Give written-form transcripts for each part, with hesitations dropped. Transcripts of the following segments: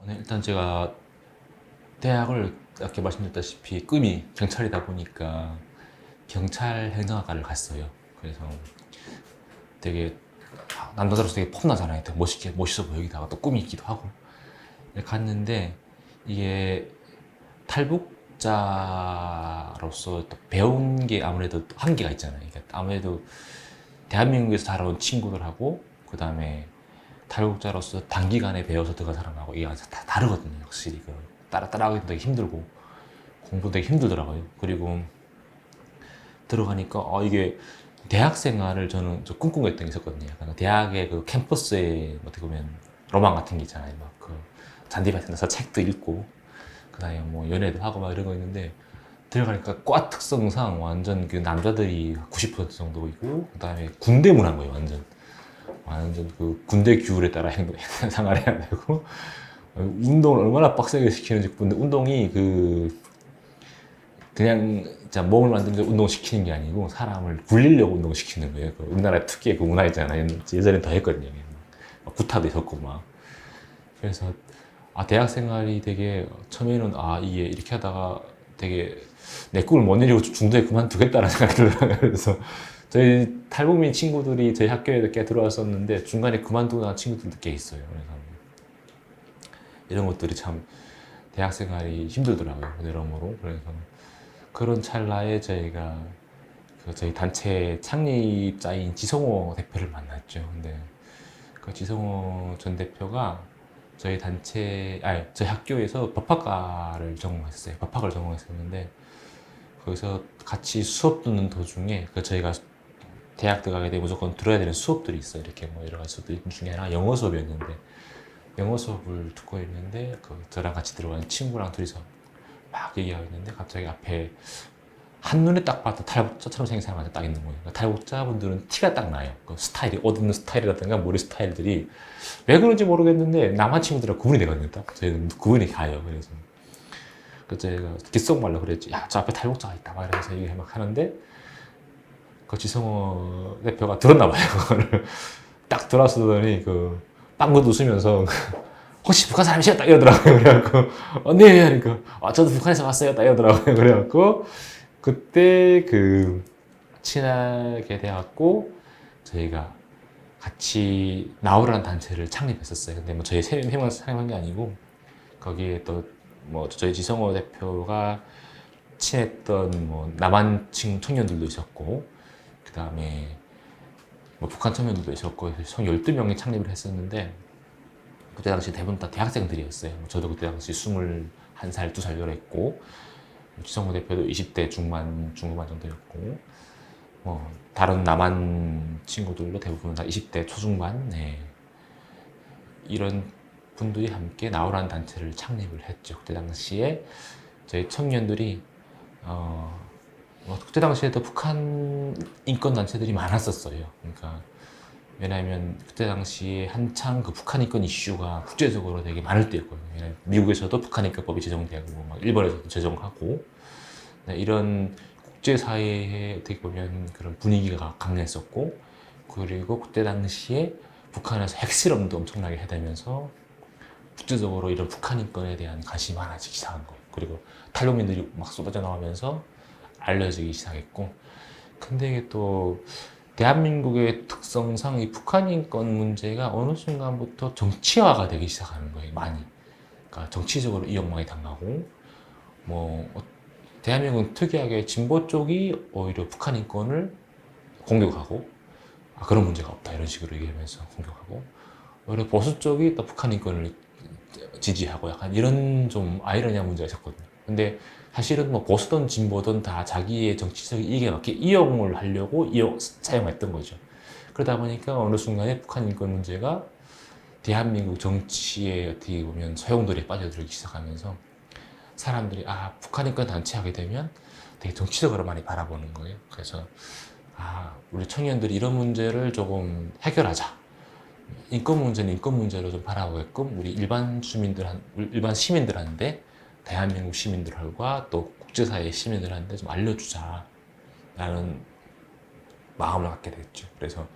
네, 일단 제가 대학을 아까 말씀드렸다시피 꿈이 경찰이다 보니까 경찰 행정학과를 갔어요. 그래서 되게 남자들로서 되게 폼나잖아요. 되게 멋있게 멋있어 보이기도 하고 또 꿈이 있기도 하고 갔는데 이게 탈북자로서 또 배운 게 아무래도 한계가 있잖아요. 그러니까 아무래도 대한민국에서 자라온 친구들하고 그 다음에 탈북자로서 단기간에 배워서 들어간 사람하고 이게 다 다르거든요. 확실히 따라가기도 되게 힘들고 공부 되게 힘들더라고요. 그리고 들어가니까 이게 대학 생활을 저는 좀 꿈꾸고 했던 게 있었거든요. 약간 대학의 그 캠퍼스에 어떻게 보면 로망 같은 게 있잖아요. 막 그 잔디밭에 나서 책도 읽고 그다음에 뭐 연애도 하고 막 이런 거 있는데 들어가니까 과 특성상 완전 그 남자들이 90% 정도이고 그다음에 군대 문화인 거예요. 완전 그 군대 규율에 따라 생활해야 되고 운동을 얼마나 빡세게 시키는지. 근데 운동이 그냥 진짜 몸을 만들려고 운동시키는 게 아니고 사람을 굴리려고 운동시키는 거예요. 그 우리나라 특유의 그 문화 있잖아요. 예전엔 더 했거든요. 막 구타도 있었고 막. 그래서 대학 생활이 되게 처음에는 이게 이렇게 하다가 되게 내 꿈을 못 이루고 중도에 그만두겠다라는 생각이 들어요. 그래서 저희 탈북민 친구들이 저희 학교에 꽤 들어왔었는데 중간에 그만두고 나온 친구들도 꽤 있어요. 그래서 이런 것들이 참 대학 생활이 힘들더라고요. 여러모로. 그래서 그런 찰나에 저희가 저희 단체 창립자인 지성호 대표를 만났죠. 근데 그 지성호 전 대표가 저희 저희 학교에서 법학과를 전공했어요. 법학을 전공했었는데 거기서 같이 수업 듣는 도중에 저희가 대학 들어가게 되면 무조건 들어야 되는 수업들이 있어요. 이렇게 뭐 여러 가지 수업들 중에 하나가 영어 수업이었는데 영어 수업을 듣고 있는데 저랑 같이 들어가는 친구랑 둘이서 막 얘기하고 있는데 갑자기 앞에 한눈에 딱 봐도 탈북자처럼 생긴 사람한테 딱 있는 거예요. 그러니까 탈북자분들은 티가 딱 나요. 그 스타일이, 옷 입는 스타일이라든가 머리 스타일들이 왜 그런지 모르겠는데 남한 친구들하고 구분이 되거든요. 딱 저희는 구분이 가요. 그래서 제가 귓속말로 그랬지. 야, 저 앞에 탈북자가 있다. 막 이러면서 얘기 막 하는데 그 지성호 대표가 들었나 봐요. 그거를 딱 들었더니 빵긋 웃으면서 혹시 북한 사람이시요? 딱 이러더라고요. 그래갖고 네 하니까 저도 북한에서 왔어요. 딱 이러더라고요. 그래갖고 그때 친하게 돼갖고 저희가 같이 나우라는 단체를 창립했었어요. 근데 뭐 저희 세 명만 창립한 게 아니고 거기에 또 뭐 저희 지성호 대표가 친했던 뭐 남한층 청년들도 있었고 그 다음에 뭐 북한 청년들도 있었고 총 12명이 창립을 했었는데 그때 당시 대부분 다 대학생들이었어요. 저도 그때 당시 21살, 2살 열했고 지성호 대표도 20대 중반 정도였고 다른 남한 친구들도 대부분 다 20대 초중반 이런 분들이 함께 나오라는 단체를 창립을 했죠. 그때 당시에 저희 청년들이 그때 당시에도 북한 인권 단체들이 많았었어요. 그러니까 왜냐하면 그때 당시에 한창 북한 인권 이슈가 국제적으로 되게 많을 때였거든요. 미국에서도 북한 인권법이 제정되고 막 일본에서도 제정하고 이런 국제사회에 어떻게 보면 그런 분위기가 강했었고 그리고 그때 당시에 북한에서 핵실험도 엄청나게 해대면서 국제적으로 이런 북한 인권에 대한 관심이 많아지기 시작한 거예요. 그리고 탈북민들이 막 쏟아져 나오면서 알려지기 시작했고 근데 이게 또 대한민국의 특성상 이 북한 인권 문제가 어느 순간부터 정치화가 되기 시작하는 거예요. 많이. 그러니까 정치적으로 이용망이 당하고 대한민국은 특이하게 진보 쪽이 오히려 북한 인권을 공격하고 그런 문제가 없다 이런 식으로 얘기하면서 공격하고 오히려 보수 쪽이 또 북한 인권을 지지하고 약간 이런 좀 아이러니한 문제가 있었거든요. 근데 사실은 뭐 보수든 진보든 다 자기의 정치적 이익에 맞게 이용을 하려고 사용했던 거죠. 그러다 보니까 어느 순간에 북한 인권 문제가 대한민국 정치에 어떻게 보면 소용돌이에 빠져들기 시작하면서 사람들이 북한 인권 단체 하게 되면 되게 정치적으로 많이 바라보는 거예요. 그래서 우리 청년들이 이런 문제를 조금 해결하자. 인권 문제는 인권 문제로 좀 바라보게끔 우리 일반 시민들한테 대한민국 시민들과 또 국제사회 시민들한테 좀 알려주자라는 마음을 갖게 됐죠. 그래서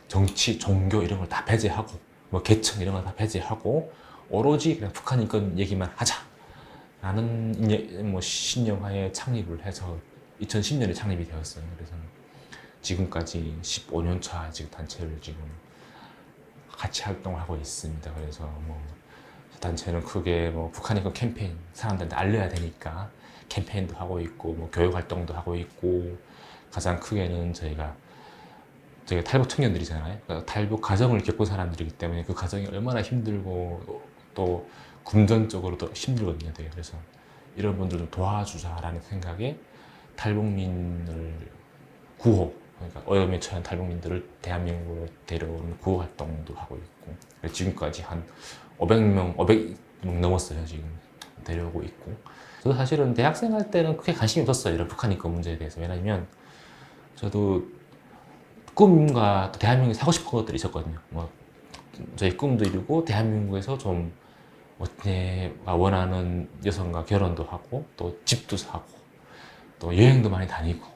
정치, 종교 이런 걸 다 배제하고 뭐 계층 이런 걸 다 배제하고 오로지 그냥 북한 인권 얘기만 하자라는 뭐 신념하에 창립을 해서 2010년에 창립이 되었어요. 그래서 지금까지 15년 차 지금 단체를 지금 같이 활동을 하고 있습니다. 그래서 뭐 단체는 크게 뭐 북한 인권 캠페인 사람들한테 알려야 되니까 캠페인도 하고 있고 뭐 교육 활동도 하고 있고 가장 크게는 저희가 탈북 청년들이잖아요. 그러니까 탈북 가정을 겪은 사람들이기 때문에 그 가정이 얼마나 힘들고 또 금전적으로도 힘들거든요. 되게. 그래서 이런 분들 좀 도와주자라는 생각에 탈북민을 구호, 그러니까 어려움에 처한 탈북민들을 대한민국으로 데려오는 구호 활동도 하고 있고 지금까지 한 500명 넘었어요. 지금 데려오고 있고. 저도 사실은 대학생 할 때는 크게 관심이 없었어요. 이런 북한 인권 문제에 대해서. 왜냐면 저도 꿈과 또 대한민국에 사고 싶은 것들이 있었거든요. 뭐 저희 꿈도 이루고 대한민국에서 좀 내가 원하는 여성과 결혼도 하고 또 집도 사고 또 여행도 많이 다니고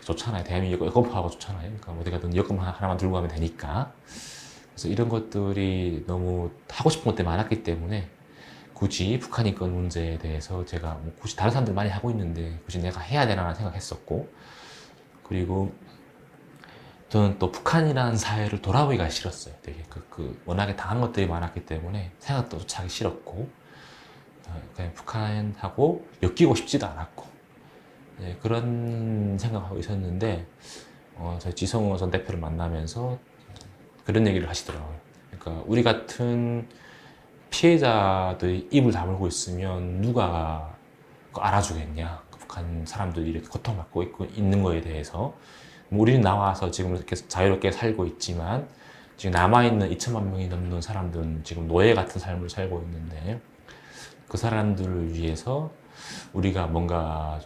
좋잖아요. 대한민국 여권파하고 좋잖아요. 그러니까 어디 가든 여권 하나만 들고 가면 되니까. 그래서 이런 것들이 너무 하고 싶은 것들이 많았기 때문에 굳이 북한 인권 문제에 대해서 제가 뭐 굳이 다른 사람들 많이 하고 있는데 굳이 내가 해야 되나 생각했었고, 그리고 저는 또 북한이라는 사회를 돌아보기가 싫었어요. 되게 워낙에 당한 것들이 많았기 때문에 생각도 하기 싫었고, 그냥 북한하고 엮이고 싶지도 않았고, 네, 그런 생각하고 있었는데, 저희 지성호 전 대표를 만나면서 그런 얘기를 하시더라고요. 그러니까 우리 같은 피해자들이 입을 다물고 있으면 누가 알아주겠냐. 북한 사람들이 이렇게 고통받고 있는 거에 대해서. 우리는 나와서 지금 이렇게 자유롭게 살고 있지만 지금 남아있는 2천만 명이 넘는 사람들은 지금 노예 같은 삶을 살고 있는데 그 사람들을 위해서 우리가 뭔가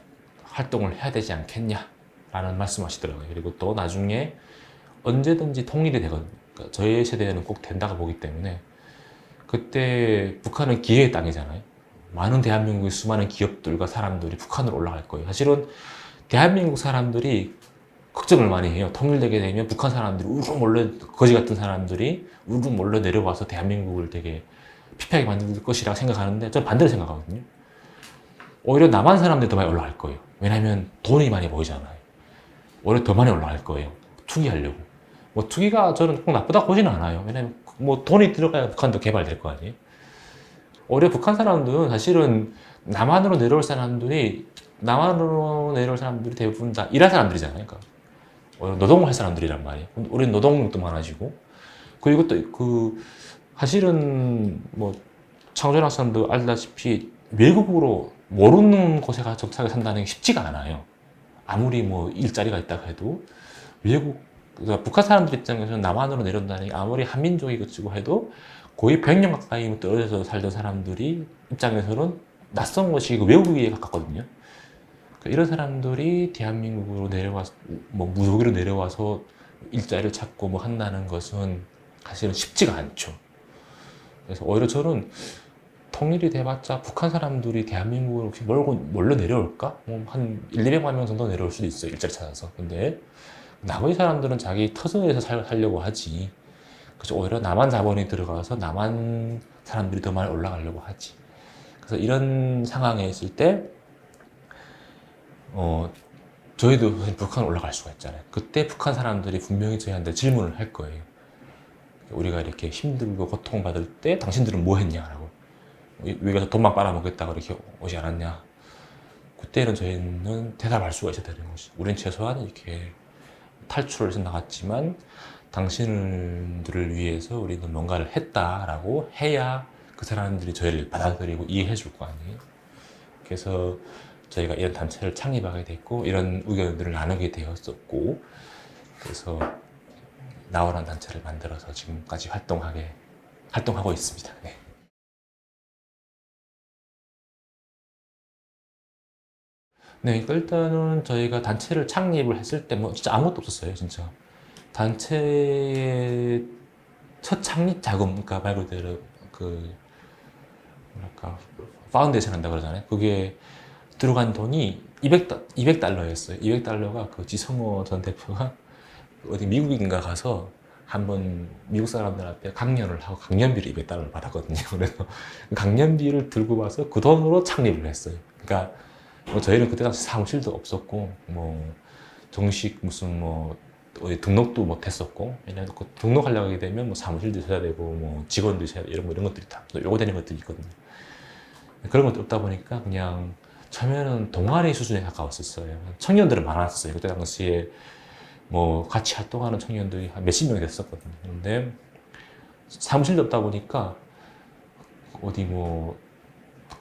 활동을 해야 되지 않겠냐라는 말씀하시더라고요. 그리고 또 나중에 언제든지 통일이 되거든요. 그러니까 저희 세대는 꼭 된다고 보기 때문에 그때 북한은 기회의 땅이잖아요. 많은 대한민국의 수많은 기업들과 사람들이 북한으로 올라갈 거예요. 사실은 대한민국 사람들이 걱정을 많이 해요. 통일되게 되면 북한 사람들이 우르르 몰려, 거지 같은 사람들이 우르르 몰려 내려와서 대한민국을 되게 피폐하게 만들 것이라고 생각하는데 저는 반대로 생각하거든요. 오히려 남한 사람들이 더 많이 올라갈 거예요. 왜냐하면 돈이 많이 보이잖아요. 오히려 더 많이 올라갈 거예요. 투기하려고. 뭐 투기가 저는 꼭 나쁘다고 보지는 않아요. 왜냐면 뭐 돈이 들어가야 북한도 개발될 거 아니에요. 오히려 북한 사람들은 사실은 남한으로 내려올 사람들이 대부분 다 일할 사람들이잖아요. 그러니까 노동을 할 사람들이란 말이에요. 우리는 노동력도 많아지고 그리고 또 사실은 뭐 창조연 학생도 알다시피 외국으로 모르는 곳에 가서 정착을 산다는 게 쉽지가 않아요. 아무리 뭐 일자리가 있다고 해도 그러니까 북한 사람들 입장에서는 남한으로 내려온다는 게 아무리 한민족이고 해도 거의 100년 가까이 떨어져서 살던 사람들이 입장에서는 낯선 곳이 외국에 가깝거든요. 그러니까 이런 사람들이 대한민국으로 내려와서 뭐 무속으로 내려와서 일자리를 찾고 뭐 한다는 것은 사실은 쉽지가 않죠. 그래서 오히려 저는 통일이 돼봤자 북한 사람들이 대한민국으로 혹시 몰려 내려올까? 뭐 한 1, 200만 명 정도 내려올 수도 있어요. 일자리 찾아서. 근데 나머지 사람들은 자기 터전에서 살려고 하지. 그래서 오히려 남한 자본이 들어가서 남한 사람들이 더 많이 올라가려고 하지. 그래서 이런 상황에 있을 때 저희도 북한 올라갈 수가 있잖아요. 그때 북한 사람들이 분명히 저희한테 질문을 할 거예요. 우리가 이렇게 힘들고 고통받을 때 당신들은 뭐 했냐라고. 여기서 돈만 빨아먹겠다고 이렇게 오지 않았냐. 그때는 저희는 대답할 수가 있어야 되는 거지. 우린 최소한 이렇게 탈출을 해서 나갔지만 당신들을 위해서 우리는 뭔가를 했다라고 해야 그 사람들이 저희를 받아들이고 이해해 줄 거 아니에요. 그래서 저희가 이런 단체를 창립하게 됐고 이런 의견들을 나누게 되었었고 그래서 나오라는 단체를 만들어서 지금까지 활동하고 있습니다. 네. 네, 일단은 저희가 단체를 창립을 했을 때 뭐 진짜 아무것도 없었어요, 진짜. 단체의 첫 창립 자금, 그러니까 말 그대로 뭐랄까, 파운데이션 한다 그러잖아요. 그게 들어간 돈이 200달러였어요. 200달러가 그 지성호 전 대표가 어디 미국인가 가서 한번 미국 사람들 앞에 강연을 하고 강연비를 $200을 받았거든요. 그래서 강연비를 들고 와서 그 돈으로 창립을 했어요. 그러니까 뭐 저희는 그때 당시 사무실도 없었고 뭐 정식 무슨 뭐 어디 등록도 못 했었고, 왜냐면 그 등록하려고 하게 되면 뭐 사무실도 있어야 되고 뭐 직원도 있어야 되고 이런 것들이 다 요구되는 것들이 있거든요. 그런 것도 없다 보니까 그냥 처음에는 동아리 수준에 가까웠었어요. 청년들은 많았어요. 그때 당시에 뭐 같이 활동하는 청년들이 한 몇십 명이 됐었거든요. 근데 사무실도 없다 보니까 어디 뭐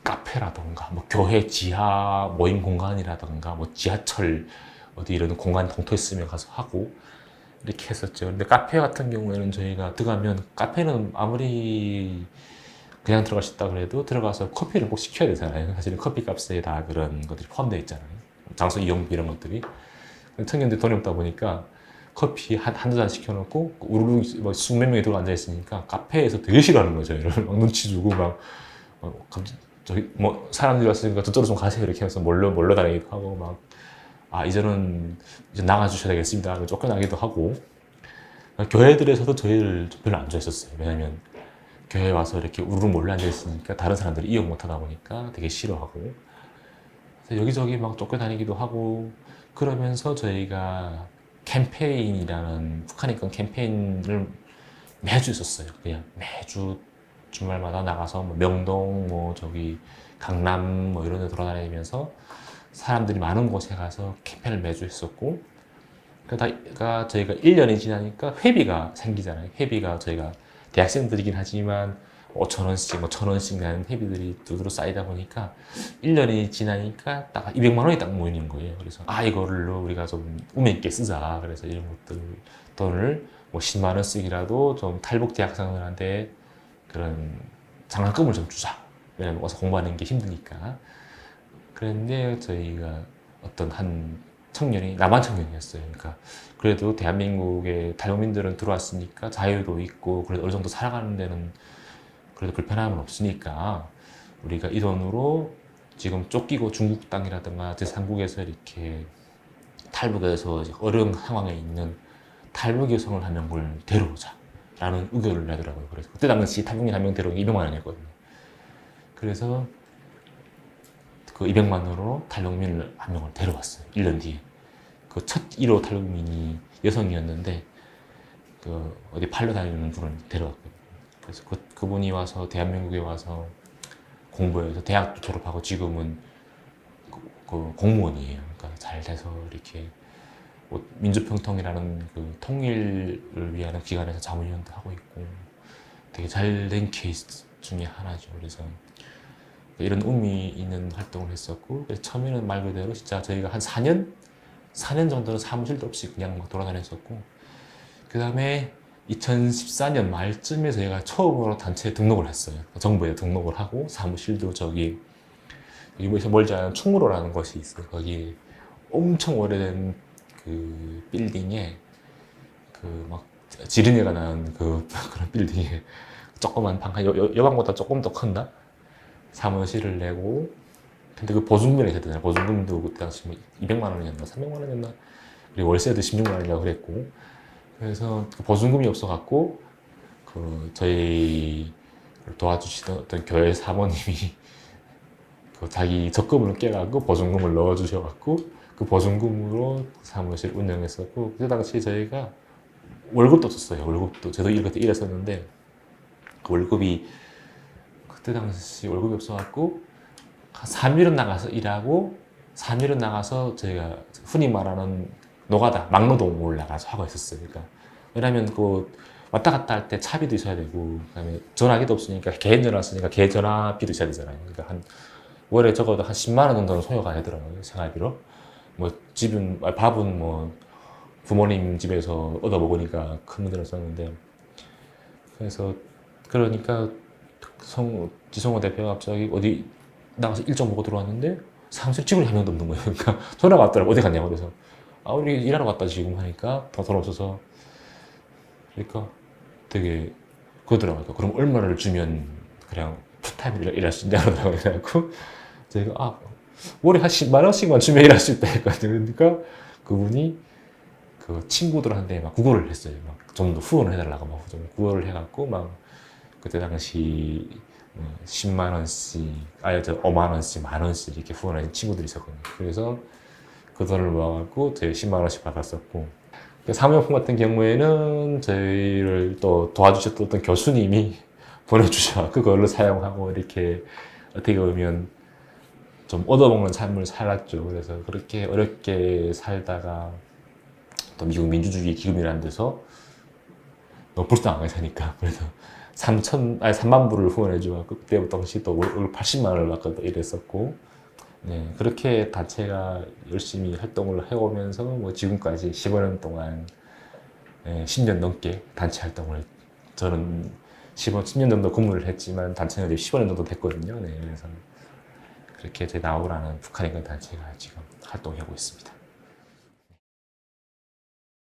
카페라던가 뭐 교회 지하 모임 공간이라던가 뭐 지하철 어디 이런 공간 공터있으면 가서 하고 이렇게 했었죠. 근데 카페 같은 경우에는 저희가 들어가면, 카페는 아무리 그냥 들어가셨다 그래도 들어가서 커피를 꼭 시켜야 되잖아요. 사실은 커피 값에 다 그런 것들이 포함되어 있잖아요. 장소 이용비 이런 것들이. 청년들 돈이 없다 보니까 커피 한두 잔 시켜놓고 우르르 뭐 수백 명이 들어 앉아 있으니까 카페에서 되게 싫어하는 거죠. 저희를 막 눈치 주고 막 저기 뭐 사람들이 왔으니까 저쪽으로 좀 가세요 이렇게 해서 몰러 다니기도 하고 막, 아 이제는 이제 나가주셔야 되겠습니다 쫓겨나기도 하고. 교회들에서도 저희를 별로 안 좋아했었어요. 왜냐면 교회 와서 이렇게 우르르 몰려 앉아 있으니까 다른 사람들이 이용 못 하다 보니까 되게 싫어하고, 그래서 여기저기 막 쫓겨다니기도 하고. 그러면서 저희가 캠페인이라는 북한인권 캠페인을 매주 있었어요. 그냥 매주 주말마다 나가서 뭐 명동 뭐 저기 강남 뭐 이런 데 돌아다니면서 사람들이 많은 곳에 가서 캠페인을 매주 했었고, 그러다가 저희가 1년이 지나니까 회비가 생기잖아요. 회비가 저희가 대학생들이긴 하지만 5,000원씩 뭐 1,000원씩 나는 회비들이 두드러 쌓이다 보니까 1년이 지나니까 딱 200만 원이 딱 모이는 거예요. 그래서 아 이거를 우리가 좀 의미 있게 쓰자. 그래서 이런 것들 돈을 뭐 10만 원 쓰기라도 좀 탈북 대학생들한테 그런 장학금을 좀 주자. 왜냐면 와서 공부하는 게 힘드니까. 그런데 저희가 어떤 한 청년이 남한 청년이었어요. 그러니까 그래도 대한민국의 탈북민들은 들어왔으니까 자유도 있고 그래도 어느 정도 살아가는 데는 그래도 불편함은 없으니까 우리가 이 돈으로 지금 쫓기고 중국 땅이라든가 제3국에서 이렇게 탈북해서 어려운 상황에 있는 탈북 여성을 한 명을 데려오자 라는 의견을 내더라고요. 그래서 그때 당시 탈북민 한 명 데려오기 200만 원이었거든요. 그래서 그 200만 원으로 탈북민을 한 명을 데려왔어요. 1년 뒤에. 그 첫 1호 탈북민이 여성이었는데 그 어디 팔러 다니는 분을 데려왔거든요. 그래서 그분이 와서 대한민국에 와서 공부해서 대학도 졸업하고 지금은 그 공무원이에요. 그러니까 잘 돼서 이렇게 뭐 민주평통이라는 그 통일을 위한 기관에서 자문위원도 하고 있고 되게 잘 된 케이스 중에 하나죠. 그래서 이런 의미 있는 활동을 했었고, 그래서 처음에는 말 그대로 진짜 저희가 한 4년 정도는 사무실도 없이 그냥 막 돌아다녔었고, 그 다음에 2014년 말쯤에 저희가 처음으로 단체에 등록을 했어요. 정부에 등록을 하고 사무실도 저기 여기서 멀지 않은 충무로라는 곳이 있어요. 거기 엄청 오래된 그 빌딩에 그 막 지린내가 나는 그런 빌딩에 조그만 방, 여방보다 조금 더 큰다? 사무실을 내고, 근데 그 보증금이 있었잖아요. 보증금도 그때 당시 200만 원이었나 300만 원이었나, 그리고 월세도 16만 원이라고 그랬고, 그래서 그 보증금이 없어갖고 그 저희 도와주시던 어떤 교회 사모님이 그 자기 적금을 깨갖고 보증금을 넣어주셔갖고 그 보증금으로 사무실 운영했었고, 그때 당시 저희가 월급도 줬어요. 월급도 저도 그때 일했었는데 그 월급이 그때 당시 월급이 없어갖고 3일은 나가서 일하고 3일은 나가서 저희가 흔히 말하는 노가다, 막노동을 나가서 하고 있었어요. 그러니까 왜냐면 그 왔다 갔다 할 때 차비도 있어야 되고, 그다음에 전화기도 없으니까 개인 전화 쓰니까 개인 전화비도 있어야 되잖아요. 그러니까 한 월에 적어도 한 10만 원 정도는 소요가 되더라고요. 생활비로. 뭐 집은 밥은 뭐 부모님 집에서 얻어 먹으니까 큰 문제는 없었는데, 그래서 그러니까 지성호 대표가 갑자기 어디 나가서 일정 보고 들어왔는데 사무실 직원이 한 명도 없는 거예요. 그러니까 전화가 왔더라고. 어디 갔냐고. 그래서 아 우리 일하러 갔다 지금 하니까 돈 없어서. 그러니까 되게 그러더라고요. 그럼 얼마를 주면 그냥 풀타임으로 일할 수 있냐고 그래갖고 제가 월에 한 10만 원씩만 주면 일할 수 있다 했거든요. 그러니까 그분이 그 친구들한테 막 구걸을 했어요. 막 좀 더 후원을 해달라고 막 좀 구걸을 해갖고 막 그때 당시 10만 원씩, 아니 저 5만 원씩, 만 원씩 이렇게 후원하는 친구들이 있었거든요. 그래서 그 돈을 모아갖고 저희 10만 원씩 받았었고, 그 사무용품 같은 경우에는 저희를 또 도와주셨던 어떤 교수님이 보내주셔. 그걸로 사용하고 이렇게 어떻게 보면 좀 얻어먹는 삶을 살았죠. 그래서 그렇게 어렵게 살다가 또 미국 민주주의 기금이라는 데서 너무 불쌍하게 사니까 그래서 3만 불을 후원해줘. 그때부터 당시 또 월 80만 원을 받고 이랬었고, 네, 그렇게 단체가 열심히 활동을 해오면서 뭐 지금까지 15년 동안 10년 넘게 단체 활동을, 저는 10년 정도 근무를 했지만 단체는 15년 정도 됐거든요. 네, 그래서 그렇게 제 나오라는 북한인권 단체가 지금 활동하고 있습니다.